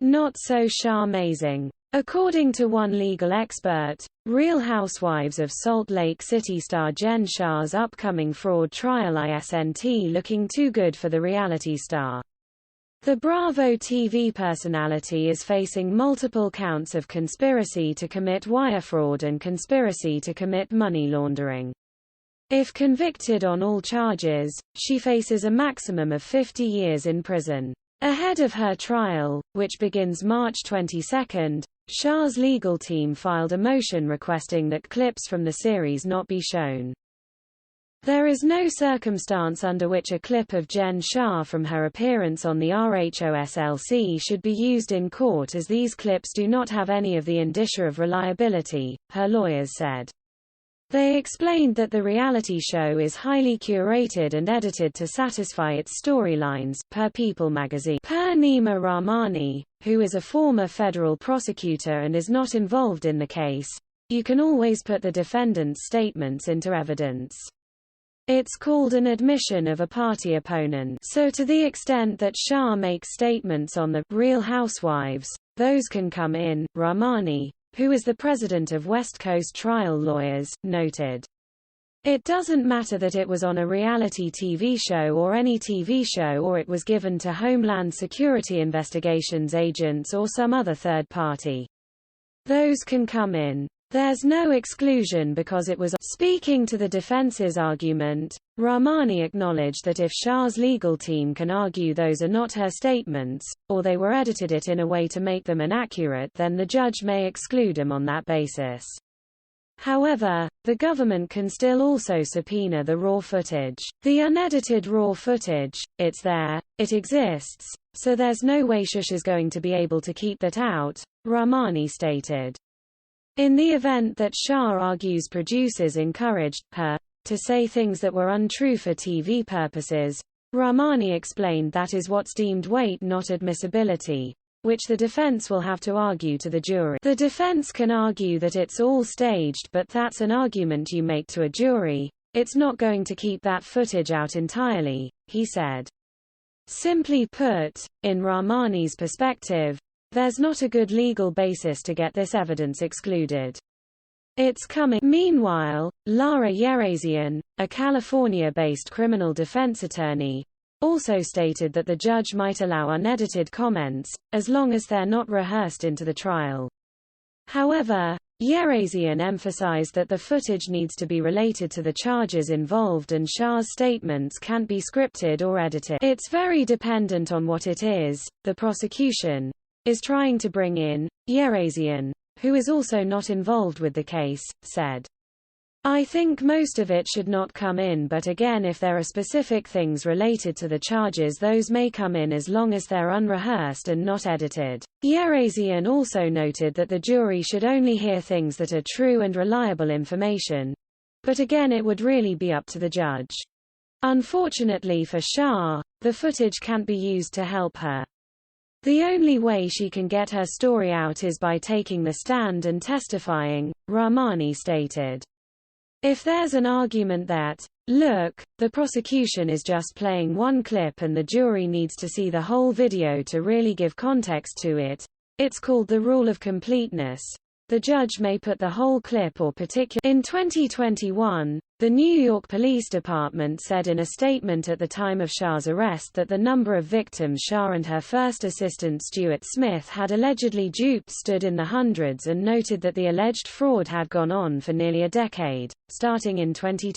not so Shah-mazing. According to one legal expert, Real Housewives of Salt Lake City star Jen Shah's upcoming fraud trial isn't looking too good for the reality star. The Bravo TV personality is facing multiple counts of conspiracy to commit wire fraud and conspiracy to commit money laundering. If convicted on all charges, she faces a maximum of 50 years in prison. Ahead of her trial, which begins March 22, Shah's legal team filed a motion requesting that clips from the series not be shown. There is no circumstance under which a clip of Jen Shah from her appearance on the RHOSLC should be used in court, as these clips do not have any of the indicia of reliability, her lawyers said. They explained that the reality show is highly curated and edited to satisfy its storylines, per People magazine. Per Nima Rahmani, who is a former federal prosecutor and is not involved in the case, you can always put the defendant's statements into evidence. It's called an admission of a party opponent. So to the extent that Shah makes statements on the Real Housewives, those can come in, Rahmani, who is the president of West Coast Trial Lawyers, noted. It doesn't matter that it was on a reality TV show or any TV show, or it was given to Homeland Security investigations agents or some other third party. Those can come in. There's no exclusion because it was. Speaking to the defense's argument, Rahmani acknowledged that if Shah's legal team can argue those are not her statements, or they were edited it in a way to make them inaccurate, then the judge may exclude them on that basis. However, the government can still also subpoena the raw footage. The unedited raw footage, it's there, it exists, so there's no way Shush is going to be able to keep that out, Rahmani stated. In the event that Shah argues producers encouraged her to say things that were untrue for TV purposes, Rahmani explained that is what's deemed weight, not admissibility, which the defense will have to argue to the jury. The defense can argue that it's all staged, but that's an argument you make to a jury. It's not going to keep that footage out entirely, he said. Simply put, in Rahmani's perspective, there's not a good legal basis to get this evidence excluded. It's coming. Meanwhile, Lara Yerazian, a California-based criminal defense attorney, also stated that the judge might allow unedited comments, as long as they're not rehearsed into the trial. However, Yerazian emphasized that the footage needs to be related to the charges involved and Shah's statements can't be scripted or edited. It's very dependent on what it is. The prosecution is trying to bring in, Yerazian, who is also not involved with the case, said. I think most of it should not come in, but again, if there are specific things related to the charges, those may come in as long as they're unrehearsed and not edited. Yerazian also noted that the jury should only hear things that are true and reliable information. But again, it would really be up to the judge. Unfortunately for Shah, the footage can't be used to help her. The only way she can get her story out is by taking the stand and testifying, Rahmani stated. If there's an argument that, look, the prosecution is just playing one clip and the jury needs to see the whole video to really give context to it, it's called the rule of completeness. The judge may put the whole clip or particular. In 2021, the New York Police Department said in a statement at the time of Shah's arrest that the number of victims Shah and her first assistant Stuart Smith had allegedly duped stood in the hundreds, and noted that the alleged fraud had gone on for nearly a decade, starting in 2012.